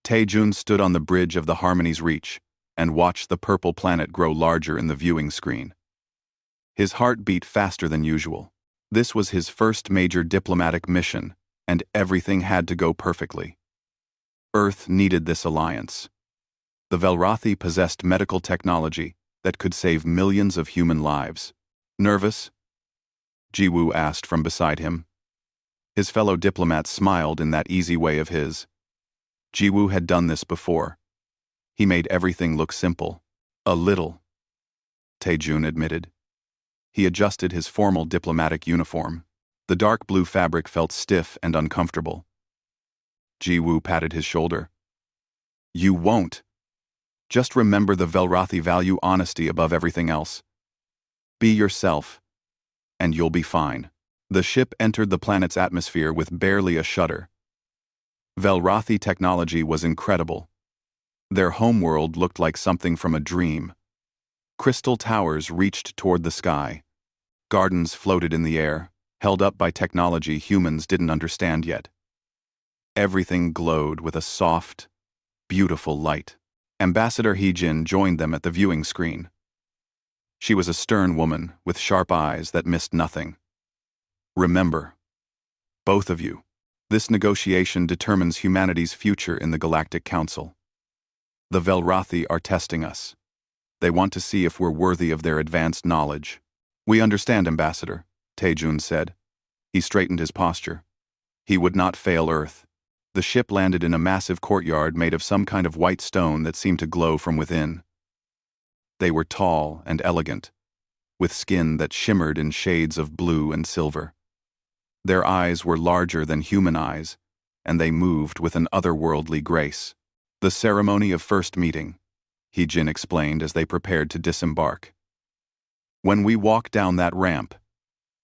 Taejun stood on the bridge of the Harmony's Reach and watched the purple planet grow larger in the viewing screen. His heart beat faster than usual. This was his first major diplomatic mission, and everything had to go perfectly. Earth needed this alliance. The Velrothi possessed medical technology that could save millions of human lives. Nervous? Jiwoo asked from beside him. His fellow diplomat smiled in that easy way of his. Jiwoo had done this before. He made everything look simple. A little, Taejun admitted. He adjusted his formal diplomatic uniform. The dark blue fabric felt stiff and uncomfortable. Jiwoo patted his shoulder. You won't. Just remember the Velrothi value honesty above everything else. Be yourself, and you'll be fine. The ship entered the planet's atmosphere with barely a shudder. Velrothi technology was incredible. Their homeworld looked like something from a dream. Crystal towers reached toward the sky. Gardens floated in the air, held up by technology humans didn't understand yet. Everything glowed with a soft, beautiful light. Ambassador Heejin joined them at the viewing screen. She was a stern woman with sharp eyes that missed nothing. Remember, both of you, this negotiation determines humanity's future in the Galactic Council. The Velrothi are testing us. They want to see if we're worthy of their advanced knowledge. We understand, Ambassador, Taejun said. He straightened his posture. He would not fail Earth. The ship landed in a massive courtyard made of some kind of white stone that seemed to glow from within. They were tall and elegant, with skin that shimmered in shades of blue and silver. Their eyes were larger than human eyes, and they moved with an otherworldly grace. The ceremony of first meeting, Heejin explained as they prepared to disembark. When we walk down that ramp,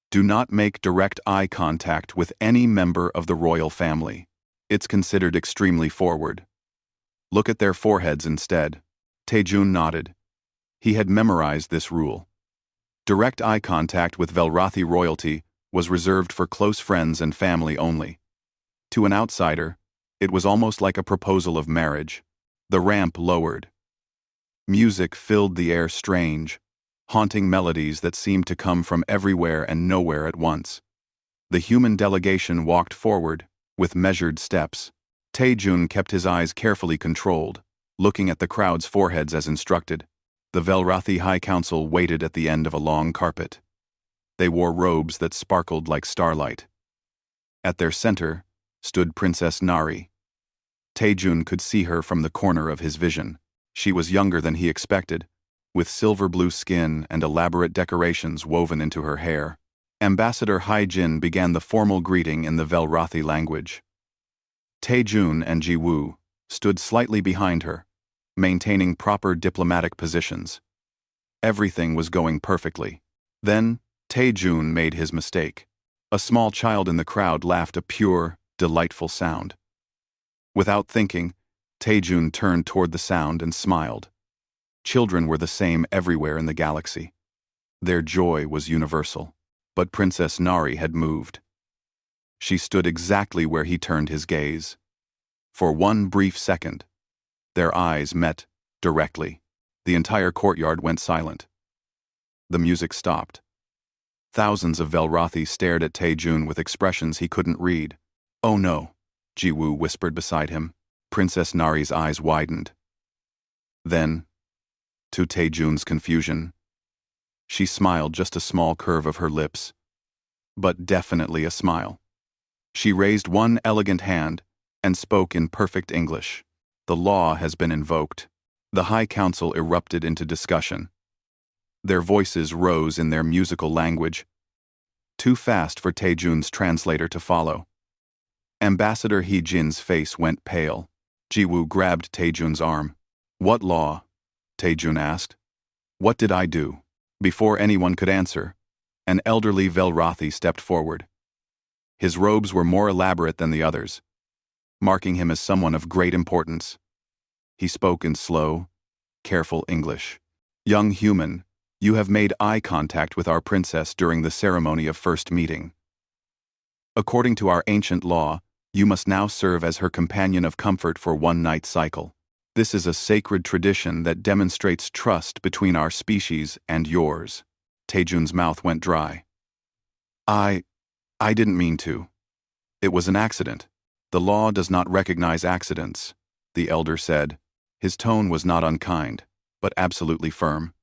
do not make direct eye contact with any member of the royal family. It's considered extremely forward. Look at their foreheads instead. Taejun nodded. He had memorized this rule. Direct eye contact with Velrothi royalty was reserved for close friends and family only. To an outsider, it was almost like a proposal of marriage. The ramp lowered. Music filled the air, strange, haunting melodies that seemed to come from everywhere and nowhere at once. The human delegation walked forward, with measured steps. Taejun kept his eyes carefully controlled, looking at the crowd's foreheads as instructed. The Velrothi High Council waited at the end of a long carpet. They wore robes that sparkled like starlight. At their center stood Princess Nari. Taejun could see her from the corner of his vision. She was younger than he expected, with silver-blue skin and elaborate decorations woven into her hair. Ambassador Heijin began the formal greeting in the Velrothi language. Taejun and Jiwoo stood slightly behind her, maintaining proper diplomatic positions. Everything was going perfectly. Then, Taejun made his mistake. A small child in the crowd laughed a pure, delightful sound. Without thinking, Taejun turned toward the sound and smiled. Children were the same everywhere in the galaxy. Their joy was universal. But Princess Nari had moved. She stood exactly where he turned his gaze. For one brief second, their eyes met directly. The entire courtyard went silent. The music stopped. Thousands of Velrothi stared at Taejun with expressions he couldn't read. Oh no, Jiwoo whispered beside him. Princess Nari's eyes widened. Then, to Taejun's confusion, she smiled, just a small curve of her lips, but definitely a smile. She raised one elegant hand and spoke in perfect English. The law has been invoked. The High Council erupted into discussion. Their voices rose in their musical language, too fast for Taejun's translator to follow. Ambassador Heejin's face went pale. Jiwoo grabbed Taejun's arm. What law? Taejun asked. What did I do? Before anyone could answer, an elderly Velrothi stepped forward. His robes were more elaborate than the others, marking him as someone of great importance. He spoke in slow, careful English. Young human, you have made eye contact with our princess during the ceremony of first meeting. According to our ancient law, You must now serve as her companion of comfort for one night cycle. This is a sacred tradition that demonstrates trust between our species and yours. Taejun's mouth went dry. I didn't mean to. It was an accident. The law does not recognize accidents, the elder said. His tone was not unkind, but absolutely firm.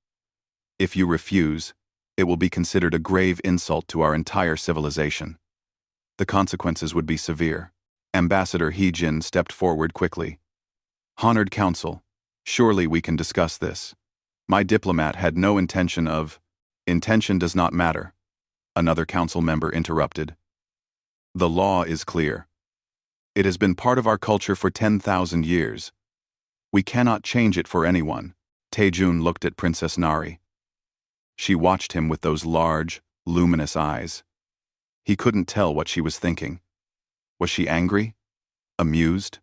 If you refuse, it will be considered a grave insult to our entire civilization. The consequences would be severe. Ambassador Hee-jin stepped forward quickly. Honored Council, surely we can discuss this. My diplomat had no intention of— Intention does not matter, another council member interrupted. The law is clear. It has been part of our culture for 10,000 years. We cannot change it for anyone. Taejun looked at Princess Nari. She watched him with those large, luminous eyes. He couldn't tell what she was thinking. Was she angry? Amused?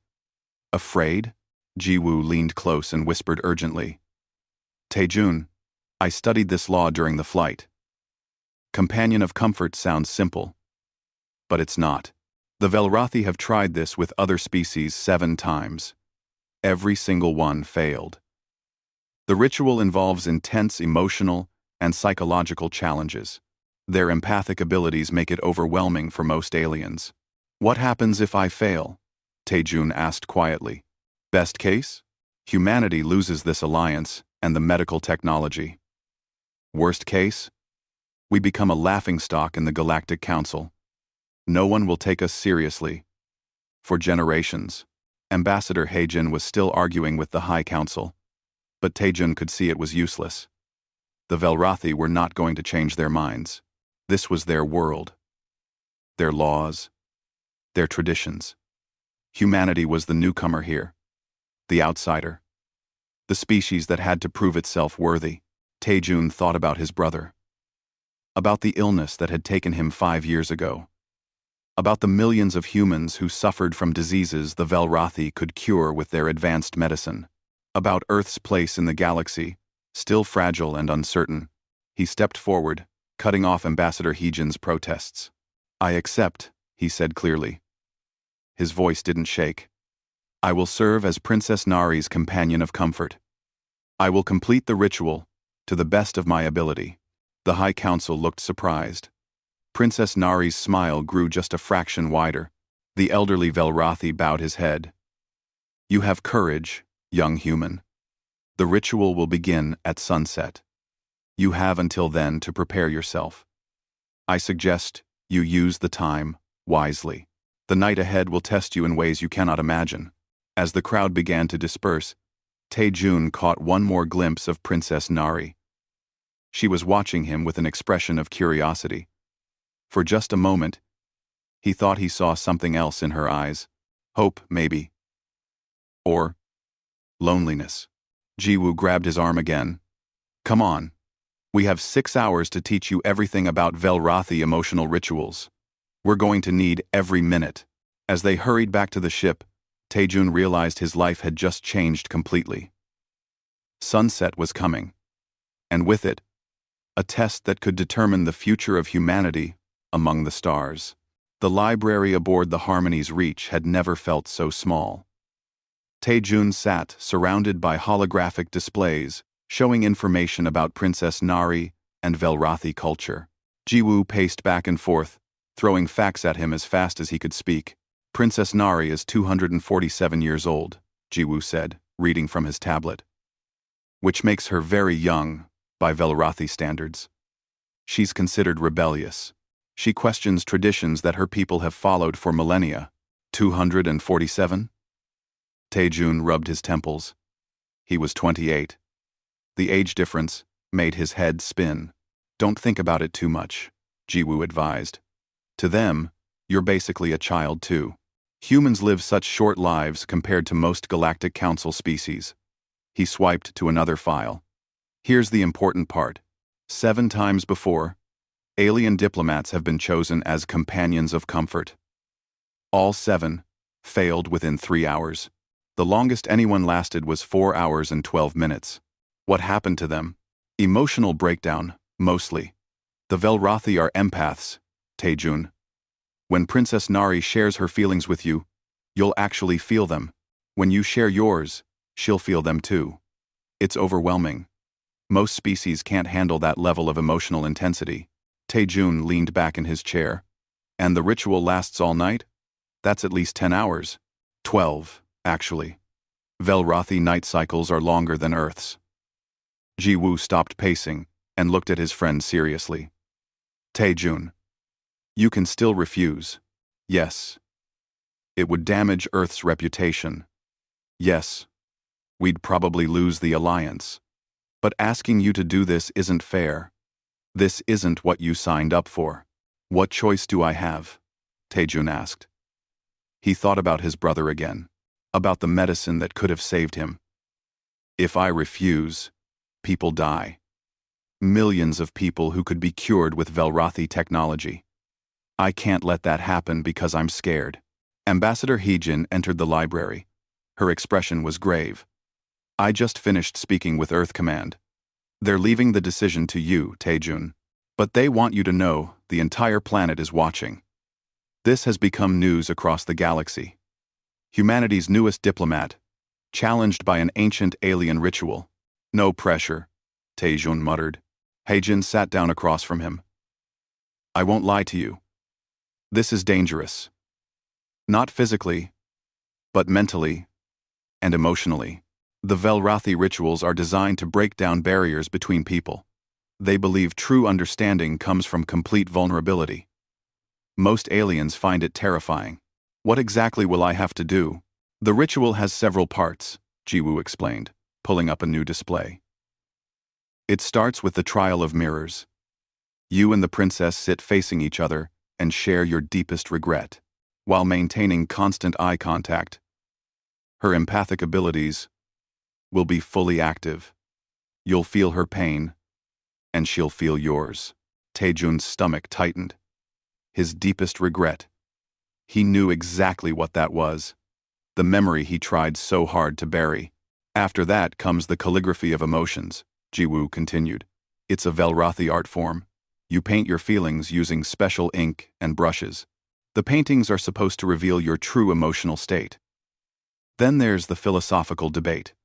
Afraid? Jiwoo leaned close and whispered urgently. Taejun, I studied this law during the flight. Companion of comfort sounds simple. But it's not. The Velrathi have tried this with other species 7 times. Every single one failed. The ritual involves intense emotional and psychological challenges. Their empathic abilities make it overwhelming for most aliens. What happens if I fail? Taejun asked quietly. Best case? Humanity loses this alliance and the medical technology. Worst case? We become a laughingstock in the Galactic Council. No one will take us seriously. For generations, Ambassador Hee-jin was still arguing with the High Council, but Taejun could see it was useless. The Velrathi were not going to change their minds. This was their world. Their laws. Their traditions. Humanity was the newcomer here. The outsider. The species that had to prove itself worthy. Taejun thought about his brother. About the illness that had taken him 5 years ago. About the millions of humans who suffered from diseases the Velrathi could cure with their advanced medicine. About Earth's place in the galaxy, still fragile and uncertain. He stepped forward, cutting off Ambassador Hee-jin's protests. I accept, he said clearly. His voice didn't shake. I will serve as Princess Nari's companion of comfort. I will complete the ritual, to the best of my ability. The High Council looked surprised. Princess Nari's smile grew just a fraction wider. The elderly Velrathi bowed his head. You have courage, young human. The ritual will begin at sunset. You have until then to prepare yourself. I suggest you use the time wisely. The night ahead will test you in ways you cannot imagine. As the crowd began to disperse, Taejun caught one more glimpse of Princess Nari. She was watching him with an expression of curiosity. For just a moment, he thought he saw something else in her eyes. Hope, maybe. Or loneliness. Jiwoo grabbed his arm again. Come on. We have 6 hours to teach you everything about Velrathi emotional rituals. We're going to need every minute. As they hurried back to the ship, Taejun realized his life had just changed completely. Sunset was coming. And with it, a test that could determine the future of humanity among the stars. The library aboard the Harmony's Reach had never felt so small. Taejun sat surrounded by holographic displays showing information about Princess Nari and Velrathi culture. Jiwoo paced back and forth, throwing facts at him as fast as he could speak. Princess Nari is 247 years old, Jiwoo said, reading from his tablet. Which makes her very young, by Velrathi standards. She's considered rebellious. She questions traditions that her people have followed for millennia. 247? Taejun rubbed his temples. He was 28. The age difference made his head spin. Don't think about it too much, Jiwoo advised. To them, you're basically a child too. Humans live such short lives compared to most Galactic Council species. He swiped to another file. Here's the important part. 7 times before, alien diplomats have been chosen as companions of comfort. All 7 failed within 3 hours. The longest anyone lasted was 4 hours and 12 minutes. What happened to them? Emotional breakdown, mostly. The Velrathi are empaths, Taejun. When Princess Nari shares her feelings with you, you'll actually feel them. When you share yours, she'll feel them too. It's overwhelming. Most species can't handle that level of emotional intensity. Taejun leaned back in his chair. And the ritual lasts all night? That's at least 10 hours. 12, actually. Velrothi night cycles are longer than Earth's. Ji-woo stopped pacing and looked at his friend seriously. Taejun, you can still refuse. Yes. It would damage Earth's reputation. Yes. We'd probably lose the alliance. But asking you to do this isn't fair. This isn't what you signed up for. What choice do I have? Taejun asked. He thought about his brother again, about the medicine that could have saved him. If I refuse, people die. Millions of people who could be cured with Velrothi technology. I can't let that happen because I'm scared. Ambassador Heejin entered the library. Her expression was grave. I just finished speaking with Earth Command. They're leaving the decision to you, Taejun. But they want you to know the entire planet is watching. This has become news across the galaxy. Humanity's newest diplomat, challenged by an ancient alien ritual. No pressure, Taejun muttered. Heijin sat down across from him. I won't lie to you. This is dangerous. Not physically, but mentally and emotionally. The Velrothi rituals are designed to break down barriers between people. They believe true understanding comes from complete vulnerability. Most aliens find it terrifying. What exactly will I have to do? The ritual has several parts, Ji-woo explained, pulling up a new display. It starts with the trial of mirrors. You and the princess sit facing each other and share your deepest regret, while maintaining constant eye contact. Her empathic abilities will be fully active. You'll feel her pain, and she'll feel yours. Taejun's stomach tightened. His deepest regret. He knew exactly what that was. The memory he tried so hard to bury. After that comes the calligraphy of emotions, Ji-woo continued. It's a Velrothi art form. You paint your feelings using special ink and brushes. The paintings are supposed to reveal your true emotional state. Then there's the philosophical debate.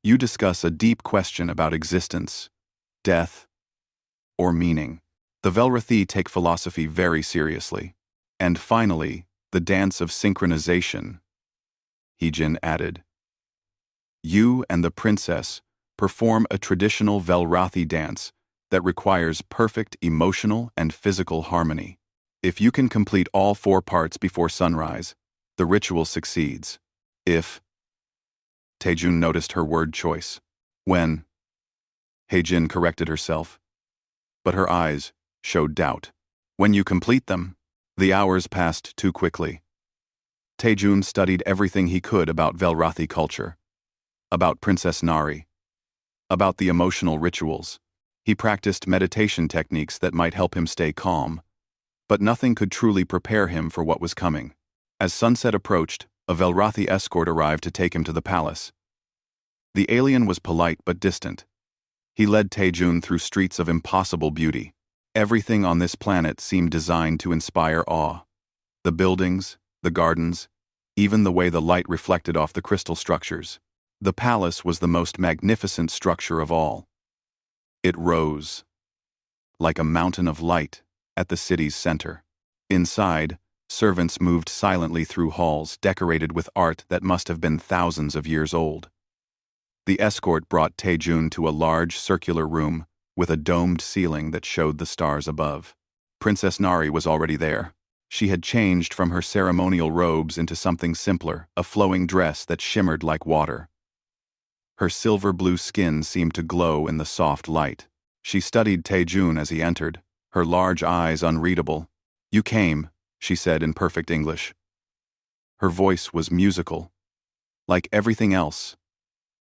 You discuss a deep question about existence, death, or meaning. The Velrothi take philosophy very seriously. And finally, the dance of synchronization, Heejin added. You and the princess perform a traditional Velrothi dance that requires perfect emotional and physical harmony. If you can complete all 4 parts before sunrise, the ritual succeeds. If... Taejun noticed her word choice. When... Heijin corrected herself. But her eyes showed doubt. When you complete them, the hours passed too quickly. Taejun studied everything he could about Velrothi culture. About Princess Nari. About the emotional rituals. He practiced meditation techniques that might help him stay calm. But nothing could truly prepare him for what was coming. As sunset approached, a Velrothi escort arrived to take him to the palace. The alien was polite but distant. He led Taejun through streets of impossible beauty. Everything on this planet seemed designed to inspire awe. The buildings, the gardens, even the way the light reflected off the crystal structures. The palace was the most magnificent structure of all. It rose, like a mountain of light, at the city's center. Inside, servants moved silently through halls decorated with art that must have been thousands of years old. The escort brought Taejun to a large circular room with a domed ceiling that showed the stars above. Princess Nari was already there. She had changed from her ceremonial robes into something simpler, a flowing dress that shimmered like water. Her silver-blue skin seemed to glow in the soft light. She studied Taejun as he entered, her large eyes unreadable. You came, she said in perfect English. Her voice was musical. Like everything else,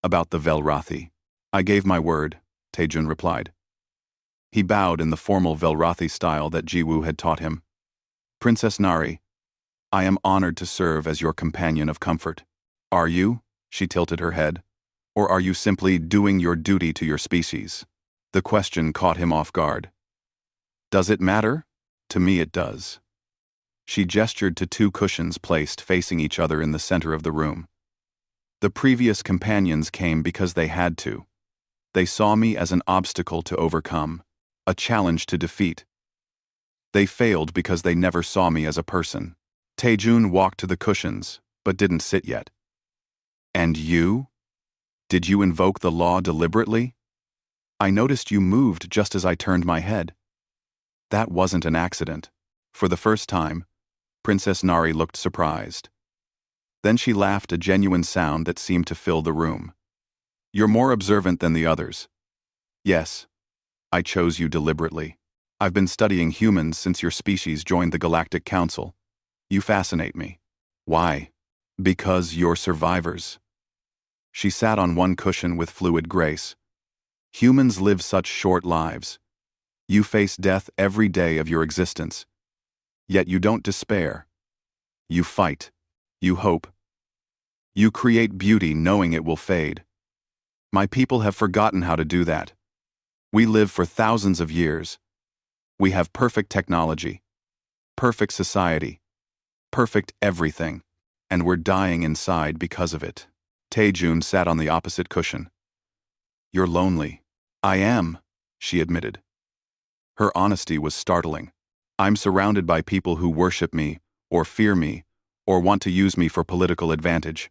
about the Velrothi. I gave my word, Taejun replied. He bowed in the formal Velrothi style that Ji-woo had taught him. Princess Nari, I am honored to serve as your companion of comfort. Are you? She tilted her head. Or are you simply doing your duty to your species? The question caught him off guard. Does it matter? To me it does. She gestured to two cushions placed facing each other in the center of the room. The previous companions came because they had to. They saw me as an obstacle to overcome, a challenge to defeat. They failed because they never saw me as a person. Taejun walked to the cushions, but didn't sit yet. And you? Did you invoke the law deliberately? I noticed you moved just as I turned my head. That wasn't an accident. For the first time, Princess Nari looked surprised. Then she laughed, a genuine sound that seemed to fill the room. You're more observant than the others. Yes, I chose you deliberately. I've been studying humans since your species joined the Galactic Council. You fascinate me. Why? Because you're survivors. She sat on one cushion with fluid grace. Humans live such short lives. You face death every day of your existence. Yet you don't despair. You fight. You hope. You create beauty knowing it will fade. My people have forgotten how to do that. We live for thousands of years. We have perfect technology, perfect society, perfect everything, and we're dying inside because of it. Taejun sat on the opposite cushion. You're lonely. I am, she admitted. Her honesty was startling. I'm surrounded by people who worship me, or fear me, or want to use me for political advantage.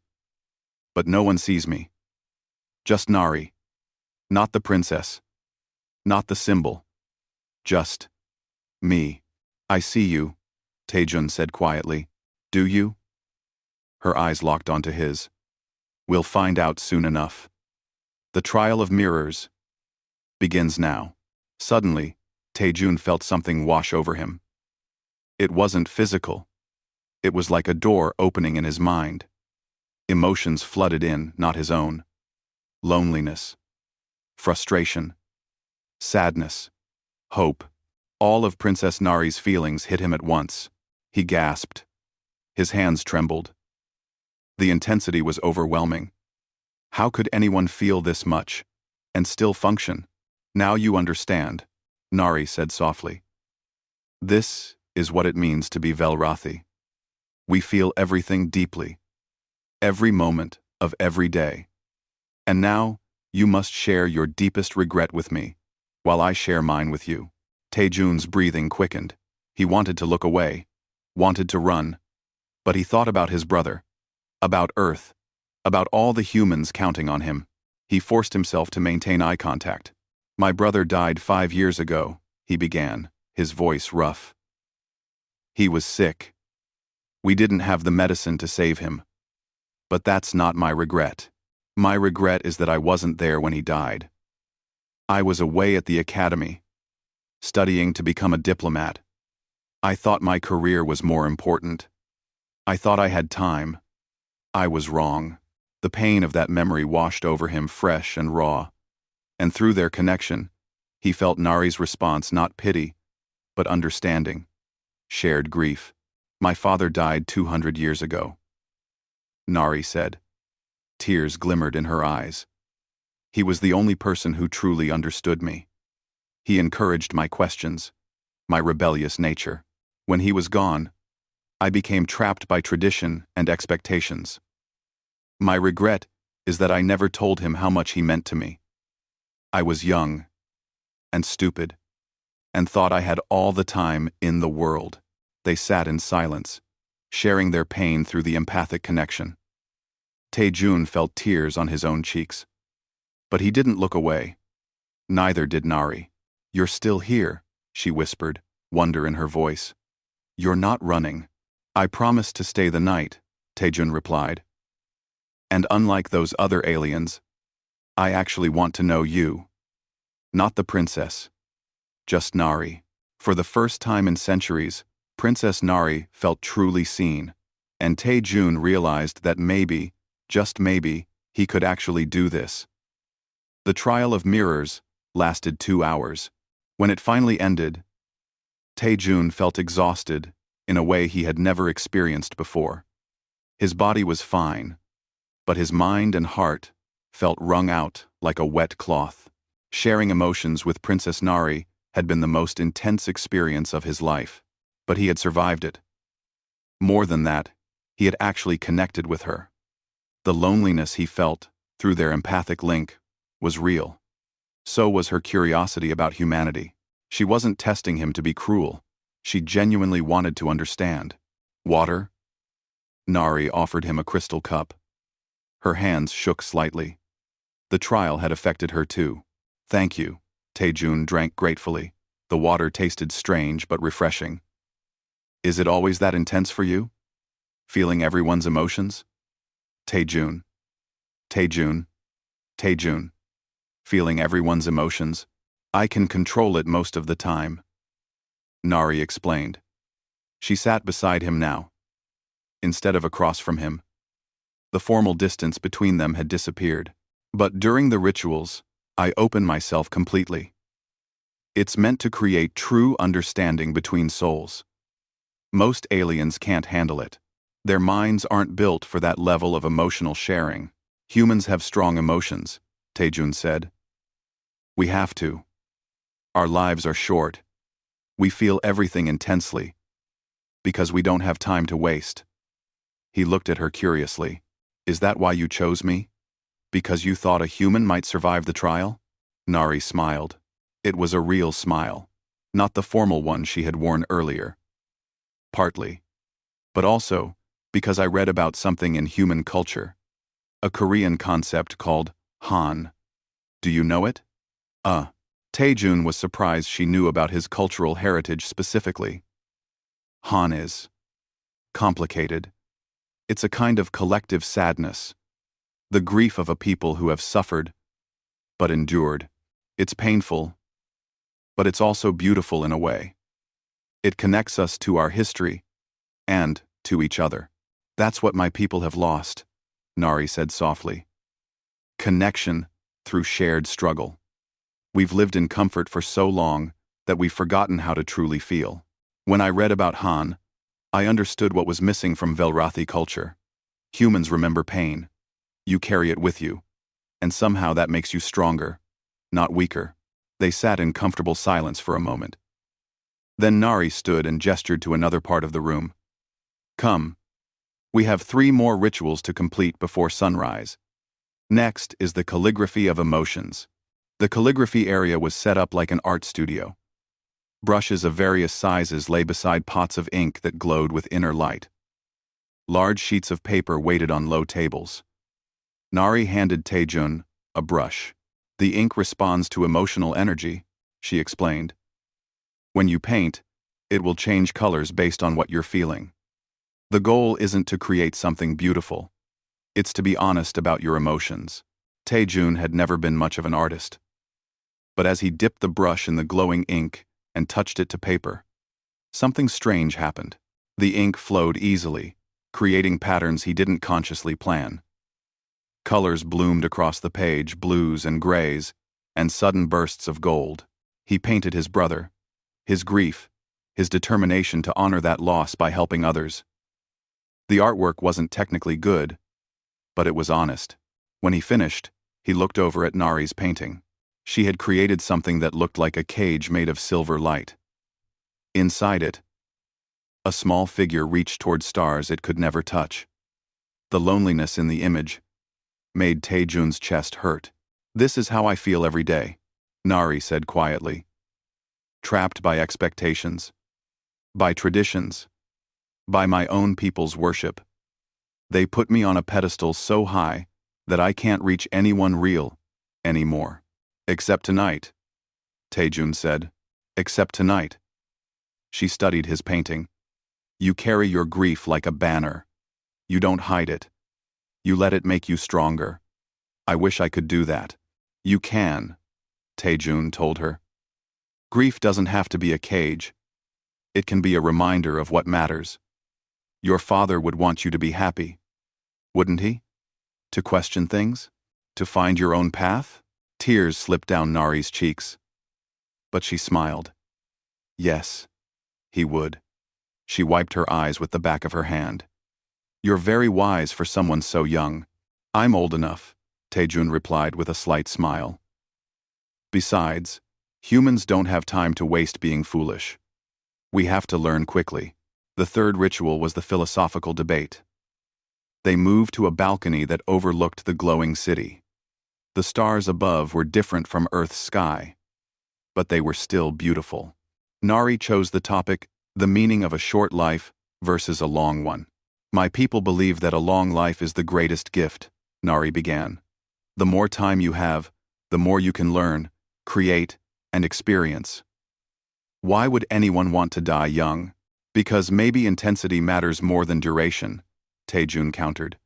But no one sees me. Just Nari. Not the princess. Not the symbol. Just me. I see you, Taejun said quietly. Do you? Her eyes locked onto his. We'll find out soon enough. The trial of mirrors begins now. Suddenly, Taejun felt something wash over him. It wasn't physical. It was like a door opening in his mind. Emotions flooded in, not his own. Loneliness. Frustration. Sadness. Hope. All of Princess Nari's feelings hit him at once. He gasped. His hands trembled. The intensity was overwhelming. How could anyone feel this much and still function? Now you understand, Nari said softly. This is what it means to be Velrathi. We feel everything deeply, every moment of every day. And now, you must share your deepest regret with me, while I share mine with you. Taejun's breathing quickened. He wanted to look away, wanted to run, but he thought about his brother, about Earth, about all the humans counting on him. He forced himself to maintain eye contact. My brother died 5 years ago, he began, his voice rough. He was sick. We didn't have the medicine to save him. But that's not my regret. My regret is that I wasn't there when he died. I was away at the academy, studying to become a diplomat. I thought my career was more important. I thought I had time. I was wrong. The pain of that memory washed over him fresh and raw. And through their connection, he felt Nari's response, not pity, but understanding. Shared grief. My father died 200 years ago, Nari said. Tears glimmered in her eyes. He was the only person who truly understood me. He encouraged my questions, my rebellious nature. When he was gone, I became trapped by tradition and expectations. My regret is that I never told him how much he meant to me. I was young and stupid and thought I had all the time in the world. They sat in silence, sharing their pain through the empathic connection. Taejun felt tears on his own cheeks. But he didn't look away. Neither did Nari. You're still here, she whispered, wonder in her voice. You're not running. I promised to stay the night, Taejun replied. And unlike those other aliens, I actually want to know you. Not the princess. Just Nari. For the first time in centuries, Princess Nari felt truly seen, and Taejun realized that maybe, just maybe, he could actually do this. The trial of mirrors lasted 2 hours. When it finally ended, Taejun felt exhausted in a way he had never experienced before. His body was fine, but his mind and heart felt wrung out like a wet cloth. Sharing emotions with Princess Nari had been the most intense experience of his life, but he had survived it. More than that, he had actually connected with her. The loneliness he felt, through their empathic link, was real. So was her curiosity about humanity. She wasn't testing him to be cruel. She genuinely wanted to understand. Water? Nari offered him a crystal cup. Her hands shook slightly. The trial had affected her too. Thank you. Taejun drank gratefully. The water tasted strange but refreshing. Is it always that intense for you? Feeling everyone's emotions? Taejun. Taejun. Taejun. Feeling everyone's emotions? I can control it most of the time. Nari explained. She sat beside him now, instead of across from him. The formal distance between them had disappeared. But during the rituals, I open myself completely. It's meant to create true understanding between souls. Most aliens can't handle it. Their minds aren't built for that level of emotional sharing. Humans have strong emotions, Taejun said. We have to. Our lives are short. We feel everything intensely, because we don't have time to waste. He looked at her curiously. Is that why you chose me? Because you thought a human might survive the trial? Nari smiled. It was a real smile, not the formal one she had worn earlier. Partly. But also, because I read about something in human culture. A Korean concept called Han. Do you know it? Taejun was surprised she knew about his cultural heritage specifically. Han is complicated. It's a kind of collective sadness. The grief of a people who have suffered, but endured. It's painful, but it's also beautiful in a way. It connects us to our history, and to each other. That's what my people have lost, Nari said softly. Connection through shared struggle. We've lived in comfort for so long that we've forgotten how to truly feel. When I read about Han, I understood what was missing from Velrathi culture. Humans remember pain. You carry it with you, and somehow that makes you stronger, not weaker. They sat in comfortable silence for a moment. Then Nari stood and gestured to another part of the room. Come. We have 3 more rituals to complete before sunrise. Next is the calligraphy of emotions. The calligraphy area was set up like an art studio. Brushes of various sizes lay beside pots of ink that glowed with inner light. Large sheets of paper waited on low tables. Nari handed Taejun a brush. The ink responds to emotional energy, she explained. When you paint, it will change colors based on what you're feeling. The goal isn't to create something beautiful. It's to be honest about your emotions. Taejun had never been much of an artist. But as he dipped the brush in the glowing ink and touched it to paper, something strange happened. The ink flowed easily, creating patterns he didn't consciously plan. Colors bloomed across the page, blues and grays, and sudden bursts of gold. He painted his brother, his grief, his determination to honor that loss by helping others. The artwork wasn't technically good, but it was honest. When he finished, he looked over at Nari's painting. She had created something that looked like a cage made of silver light. Inside it, a small figure reached toward stars it could never touch. The loneliness in the image made Taejun's chest hurt. This is how I feel every day, Nari said quietly. Trapped by expectations, by traditions, by my own people's worship. They put me on a pedestal so high that I can't reach anyone real anymore. Except tonight, Taejun said. Except tonight. She studied his painting. You carry your grief like a banner. You don't hide it. You let it make you stronger. I wish I could do that. You can, Taejun told her. Grief doesn't have to be a cage. It can be a reminder of what matters. Your father would want you to be happy, wouldn't he? To question things? To find your own path? Tears slipped down Nari's cheeks. But she smiled. Yes, he would. She wiped her eyes with the back of her hand. You're very wise for someone so young. I'm old enough, Taejun replied with a slight smile. Besides, humans don't have time to waste being foolish. We have to learn quickly. The third ritual was the philosophical debate. They moved to a balcony that overlooked the glowing city. The stars above were different from Earth's sky, but they were still beautiful. Nari chose the topic, the meaning of a short life versus a long one. My people believe that a long life is the greatest gift, Nari began. The more time you have, the more you can learn, create, and experience. Why would anyone want to die young? Because maybe intensity matters more than duration, Taejun countered.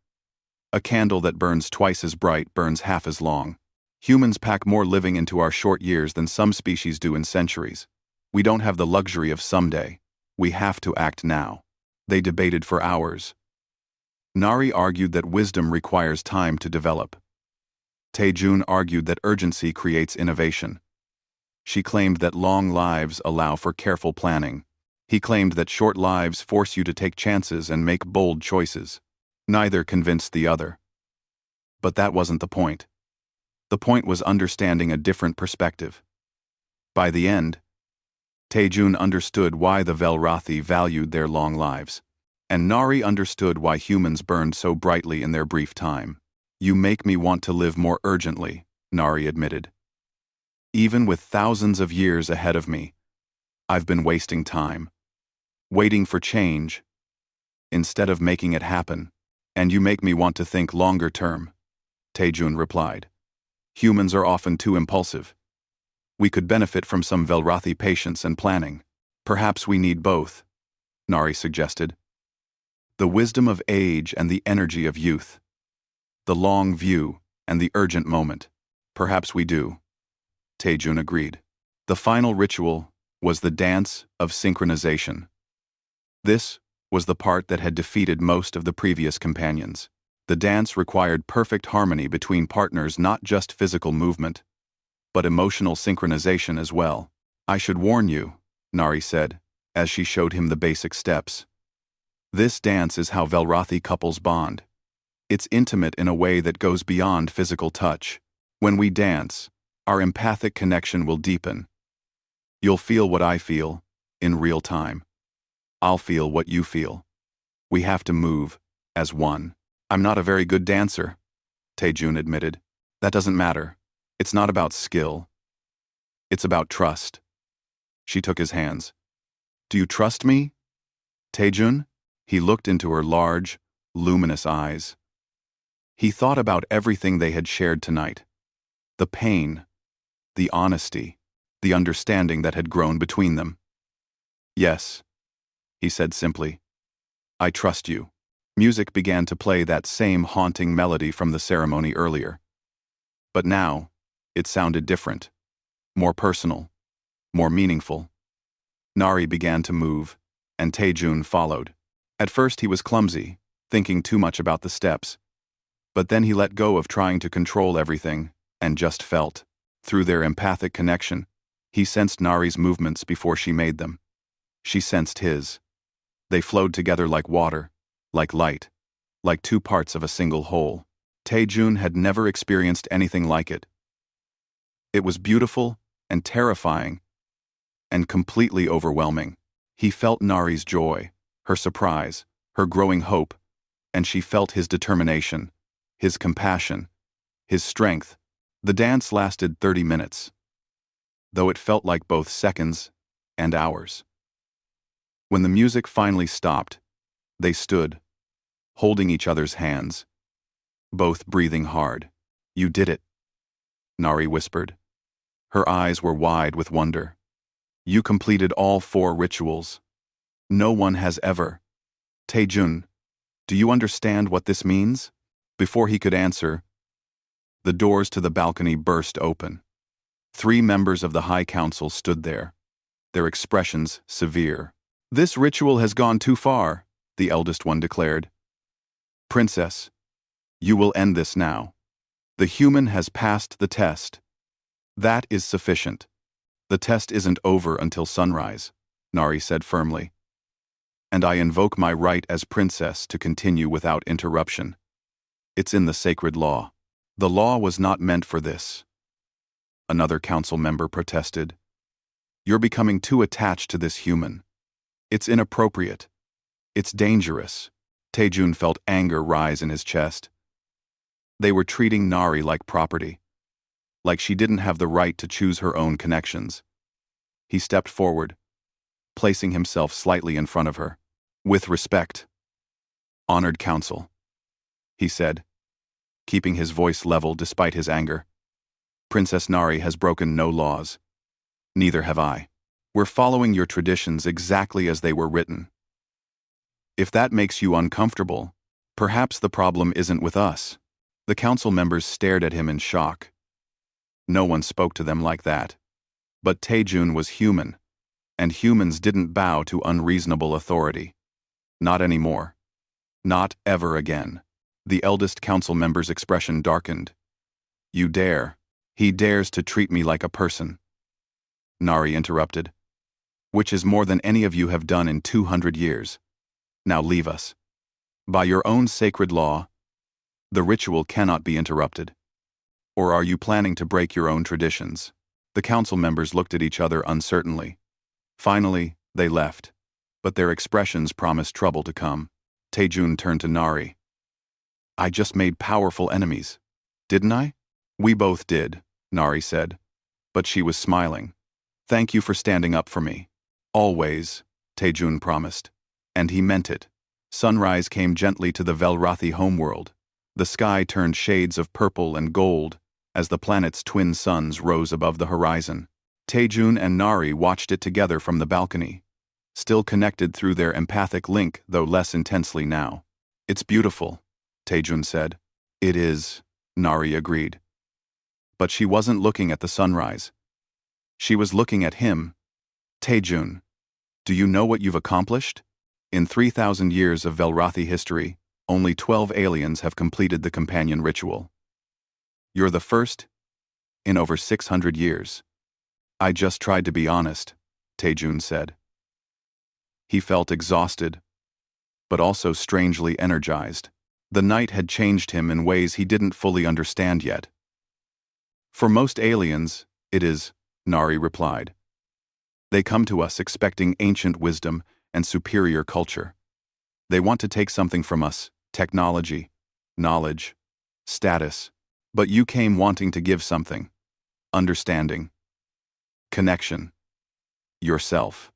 A candle that burns twice as bright burns half as long. Humans pack more living into our short years than some species do in centuries. We don't have the luxury of someday. We have to act now. They debated for hours. Nari argued that wisdom requires time to develop. Taejun argued that urgency creates innovation. She claimed that long lives allow for careful planning. He claimed that short lives force you to take chances and make bold choices. Neither convinced the other. But that wasn't the point. The point was understanding a different perspective. By the end, Taejun understood why the Velrathi valued their long lives. And Nari understood why humans burned so brightly in their brief time. You make me want to live more urgently, Nari admitted. Even with thousands of years ahead of me, I've been wasting time. Waiting for change, instead of making it happen. And you make me want to think longer term, Taejun replied. Humans are often too impulsive. We could benefit from some Velrathi patience and planning. Perhaps we need both, Nari suggested. The wisdom of age and the energy of youth. The long view and the urgent moment. Perhaps we do, Taejun agreed. The final ritual was the dance of synchronization. This was the part that had defeated most of the previous companions. The dance required perfect harmony between partners, not just physical movement, but emotional synchronization as well. I should warn you, Nari said, as she showed him the basic steps. This dance is how Velrathi couples bond. It's intimate in a way that goes beyond physical touch. When we dance, our empathic connection will deepen. You'll feel what I feel, in real time. I'll feel what you feel. We have to move, as one. I'm not a very good dancer, Taejun admitted. That doesn't matter. It's not about skill. It's about trust. She took his hands. Do you trust me, Taejun? He looked into her large, luminous eyes. He thought about everything they had shared tonight. The pain, the honesty, the understanding that had grown between them. Yes, he said simply. I trust you. Music began to play that same haunting melody from the ceremony earlier. But now, it sounded different. More personal. More meaningful. Nari began to move, and Taejun followed. At first he was clumsy, thinking too much about the steps. But then he let go of trying to control everything, and just felt. Through their empathic connection, he sensed Nari's movements before she made them. She sensed his. They flowed together like water, like light, like two parts of a single whole. Taejun had never experienced anything like it. It was beautiful and terrifying, and completely overwhelming. He felt Nari's joy, her surprise, her growing hope, and she felt his determination, his compassion, his strength. The dance lasted 30 minutes, though it felt like both seconds and hours. When the music finally stopped, they stood, holding each other's hands, both breathing hard. You did it, Nari whispered. Her eyes were wide with wonder. You completed all 4 rituals. No one has ever. Taejun, do you understand what this means? Before he could answer, the doors to the balcony burst open. 3 members of the High Council stood there, their expressions severe. This ritual has gone too far, the eldest one declared. Princess, you will end this now. The human has passed the test. That is sufficient. The test isn't over until sunrise, Nari said firmly. And I invoke my right as princess to continue without interruption. It's in the sacred law. The law was not meant for this. Another council member protested. You're becoming too attached to this human. It's inappropriate. It's dangerous. Taejun felt anger rise in his chest. They were treating Nari like property, like she didn't have the right to choose her own connections. He stepped forward, placing himself slightly in front of her. With respect, honored counsel, he said, keeping his voice level despite his anger. Princess Nari has broken no laws. Neither have I. We're following your traditions exactly as they were written. If that makes you uncomfortable, perhaps the problem isn't with us. The council members stared at him in shock. No one spoke to them like that. But Taejun was human, and humans didn't bow to unreasonable authority. Not anymore. Not ever again. The eldest council member's expression darkened. You dare. He dares to treat me like a person. Nari interrupted. Which is more than any of you have done in 200 years. Now leave us. By your own sacred law, the ritual cannot be interrupted. Or are you planning to break your own traditions? The council members looked at each other uncertainly. Finally, they left, but their expressions promised trouble to come. Taejun turned to Nari. I just made powerful enemies, didn't I? We both did, Nari said, but she was smiling. Thank you for standing up for me. Always, Taejun promised. And he meant it. Sunrise came gently to the Velrathi homeworld. The sky turned shades of purple and gold as the planet's twin suns rose above the horizon. Taejun and Nari watched it together from the balcony, still connected through their empathic link, though less intensely now. It's beautiful, Taejun said. It is, Nari agreed. But she wasn't looking at the sunrise. She was looking at him. Taejun, do you know what you've accomplished? In 3,000 years of Velrathi history, only 12 aliens have completed the companion ritual. You're the first in over 600 years. I just tried to be honest, Taejun said. He felt exhausted, but also strangely energized. The night had changed him in ways he didn't fully understand yet. For most aliens, it is, Nari replied. They come to us expecting ancient wisdom and superior culture. They want to take something from us, technology, knowledge, status, but you came wanting to give something. Understanding. Connection. Yourself.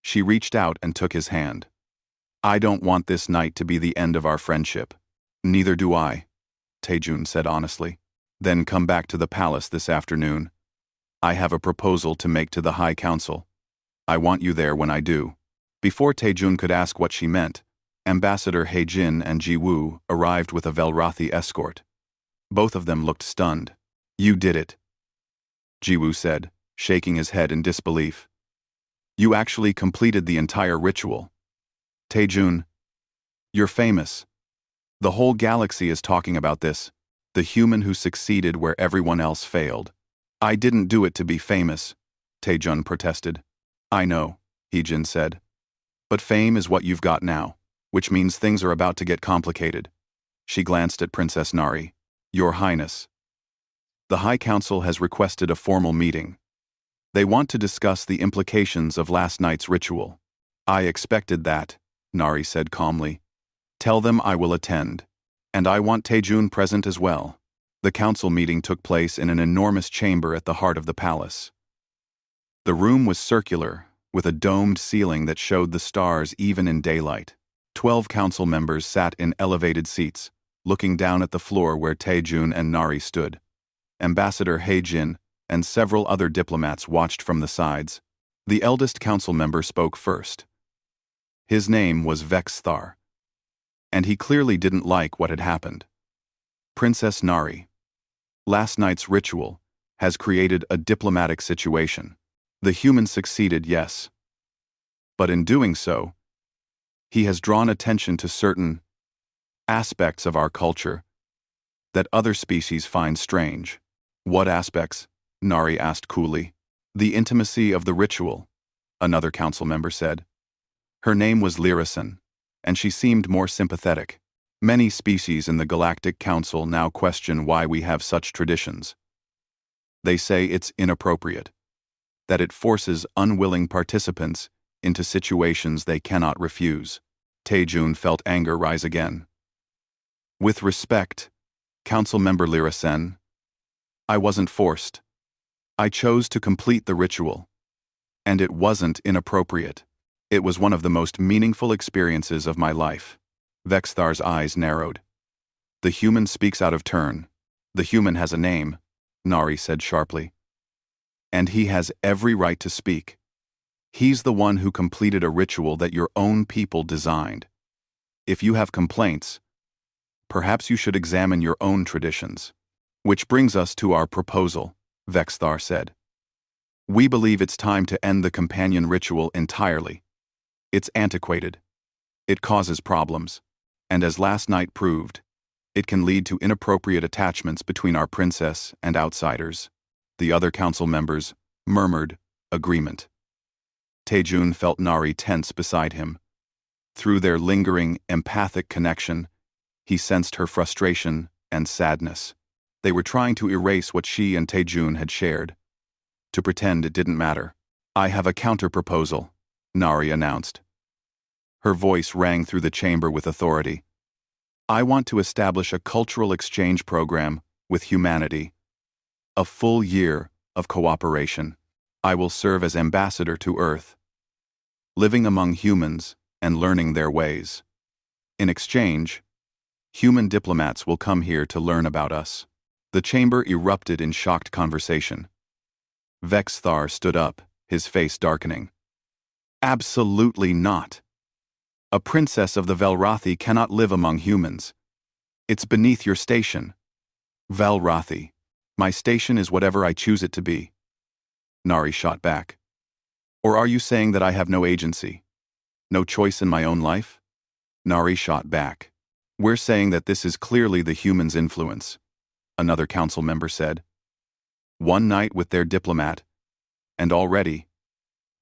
She reached out and took his hand. I don't want this night to be the end of our friendship. Neither do I, Taejun said honestly. Then come back to the palace this afternoon. I have a proposal to make to the High Council. I want you there when I do. Before Taejun could ask what she meant, Ambassador He-jin and Ji-woo arrived with a Velrathi escort. Both of them looked stunned. You did it, Ji-woo said, shaking his head in disbelief. You actually completed the entire ritual. Taejun, you're famous. The whole galaxy is talking about this, the human who succeeded where everyone else failed. I didn't do it to be famous, Taejun protested. I know, He-jin said. But fame is what you've got now, which means things are about to get complicated. She glanced at Princess Nari. Your Highness. The High Council has requested a formal meeting. They want to discuss the implications of last night's ritual. I expected that, Nari said calmly. Tell them I will attend. And I want Taejun present as well. The council meeting took place in an enormous chamber at the heart of the palace. The room was circular, with a domed ceiling that showed the stars even in daylight. 12 council members sat in elevated seats, looking down at the floor where Taejun and Nari stood. Ambassador He-jin and several other diplomats watched from the sides. The eldest council member spoke first. His name was Vexthar, and he clearly didn't like what had happened. Princess Nari, last night's ritual has created a diplomatic situation. The human succeeded, yes. But in doing so, he has drawn attention to certain aspects of our culture that other species find strange. What aspects? Nari asked coolly. The intimacy of the ritual, another council member said. Her name was Lyrasan, and she seemed more sympathetic. Many species in the Galactic Council now question why we have such traditions. They say it's inappropriate, that it forces unwilling participants into situations they cannot refuse. Taejun felt anger rise again. With respect, Council Member Lirasen, I wasn't forced. I chose to complete the ritual. And it wasn't inappropriate. It was one of the most meaningful experiences of my life. Vexthar's eyes narrowed. The human speaks out of turn. The human has a name, Nari said sharply. And he has every right to speak. He's the one who completed a ritual that your own people designed. If you have complaints, perhaps you should examine your own traditions. Which brings us to our proposal, Vexthar said. We believe it's time to end the companion ritual entirely. It's antiquated. It causes problems. And as last night proved, it can lead to inappropriate attachments between our princess and outsiders. The other council members murmured agreement. Taejun felt Nari tense beside him. Through their lingering, empathic connection, he sensed her frustration and sadness. They were trying to erase what she and Taejun had shared, to pretend it didn't matter. I have a counter-proposal, Nari announced. Her voice rang through the chamber with authority. I want to establish a cultural exchange program with humanity. A full year of cooperation. I will serve as ambassador to Earth, living among humans and learning their ways. In exchange, human diplomats will come here to learn about us. The chamber erupted in shocked conversation. Vexthar stood up, his face darkening. Absolutely not. A princess of the Velrathi cannot live among humans. It's beneath your station. Velrathi. My station is whatever I choose it to be. Nari shot back. Or are you saying that I have no agency? No choice in my own life? Nari shot back. We're saying that this is clearly the human's influence, another council member said. One night with their diplomat, and already,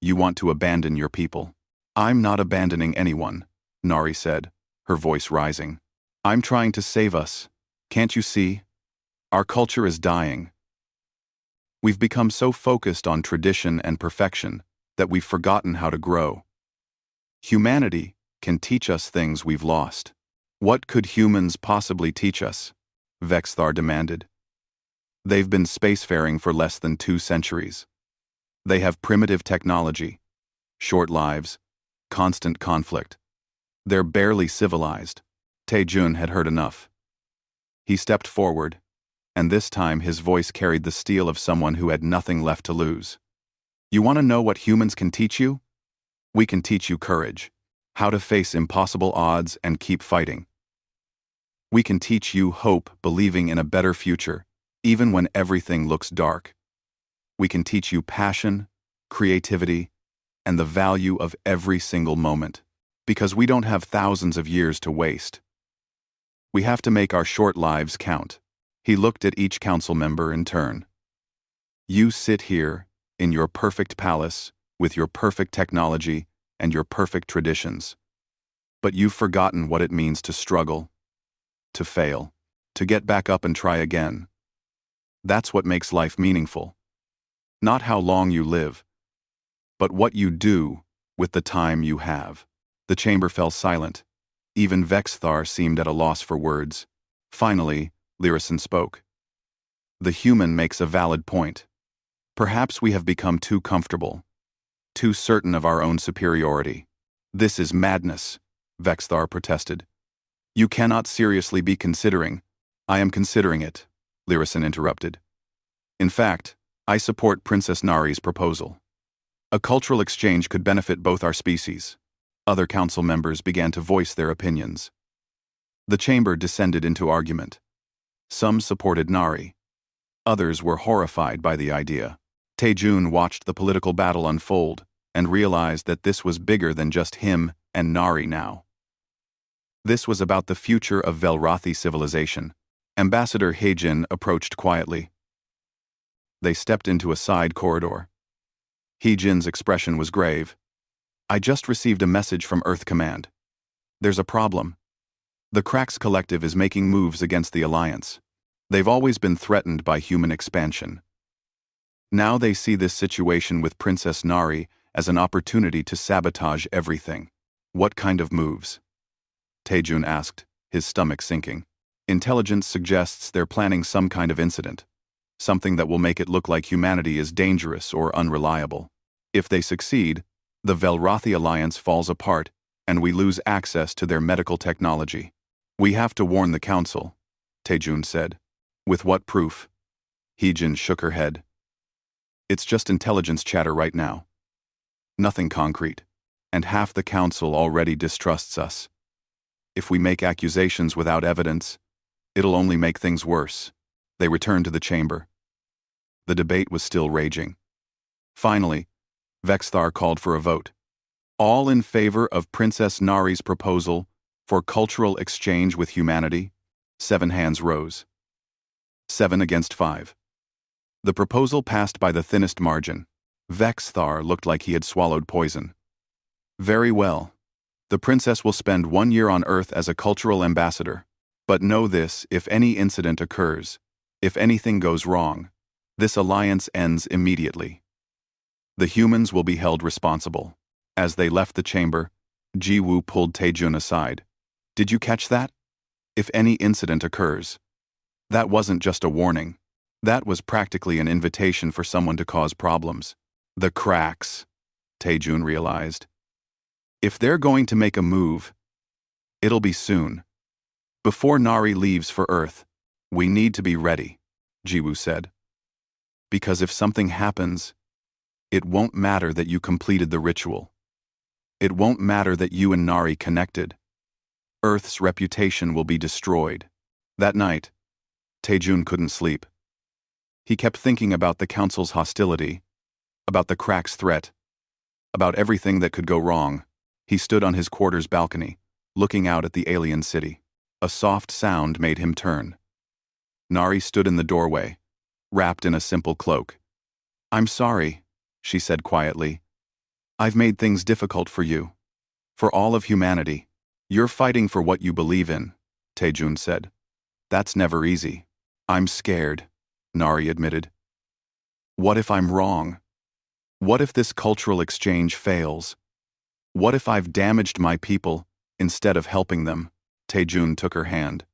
you want to abandon your people. I'm not abandoning anyone, Nari said, her voice rising. I'm trying to save us. Can't you see? Our culture is dying. We've become so focused on tradition and perfection that we've forgotten how to grow. Humanity can teach us things we've lost. What could humans possibly teach us? Vexthar demanded. They've been spacefaring for less than 2 centuries. They have primitive technology, short lives, constant conflict. They're barely civilized. Taejun had heard enough. He stepped forward, and this time his voice carried the steel of someone who had nothing left to lose. You want to know what humans can teach you? We can teach you courage, how to face impossible odds and keep fighting. We can teach you hope, believing in a better future, even when everything looks dark. We can teach you passion, creativity, and the value of every single moment, because we don't have thousands of years to waste. We have to make our short lives count. He looked at each council member in turn. You sit here, in your perfect palace, with your perfect technology and your perfect traditions. But you've forgotten what it means to struggle, to fail, to get back up and try again. That's what makes life meaningful. Not how long you live, but what you do with the time you have. The chamber fell silent. Even Vexthar seemed at a loss for words. Finally, Lirasen spoke. The human makes a valid point. Perhaps we have become too comfortable, too certain of our own superiority. This is madness, Vexthar protested. You cannot seriously be considering. I am considering it, Lirasen interrupted. In fact, I support Princess Nari's proposal. A cultural exchange could benefit both our species. Other council members began to voice their opinions. The chamber descended into argument. Some supported Nari. Others were horrified by the idea. Taejun watched the political battle unfold and realized that this was bigger than just him and Nari now. This was about the future of Velrathi civilization. Ambassador Heijin approached quietly. They stepped into a side corridor. Heijin's expression was grave. I just received a message from Earth Command. There's a problem. The Cracks Collective is making moves against the Alliance. They've always been threatened by human expansion. Now they see this situation with Princess Nari as an opportunity to sabotage everything. What kind of moves? Taejun asked, his stomach sinking. Intelligence suggests they're planning some kind of incident. Something that will make it look like humanity is dangerous or unreliable. If they succeed, the Velrothi alliance falls apart and we lose access to their medical technology. We have to warn the council, Taejun said. With what proof? Heejin shook her head. It's just intelligence chatter right now. Nothing concrete, and half the council already distrusts us. If we make accusations without evidence, it'll only make things worse. They returned to the chamber. The debate was still raging. Finally, Vexthar called for a vote. All in favor of Princess Nari's proposal for cultural exchange with humanity? 7 hands rose. 7 against 5. The proposal passed by the thinnest margin. Vexthar looked like he had swallowed poison. Very well. The princess will spend 1 year on Earth as a cultural ambassador. But know this, if any incident occurs, if anything goes wrong, this alliance ends immediately. The humans will be held responsible. As they left the chamber, Ji-woo pulled Taejun aside. Did you catch that? If any incident occurs. That wasn't just a warning. That was practically an invitation for someone to cause problems. The cracks, Taejun realized. If they're going to make a move, it'll be soon. Before Nari leaves for Earth, we need to be ready, Ji-woo said. Because if something happens, it won't matter that you completed the ritual. It won't matter that you and Nari connected. Earth's reputation will be destroyed. That night, Taejun couldn't sleep. He kept thinking about the council's hostility, about the crack's threat, about everything that could go wrong. He stood on his quarters balcony, looking out at the alien city. A soft sound made him turn. Nari stood in the doorway, wrapped in a simple cloak. I'm sorry, she said quietly. I've made things difficult for you. For all of humanity. You're fighting for what you believe in, Taejun said. That's never easy. I'm scared, Nari admitted. What if I'm wrong? What if this cultural exchange fails? What if I've damaged my people instead of helping them? Taejun took her hand.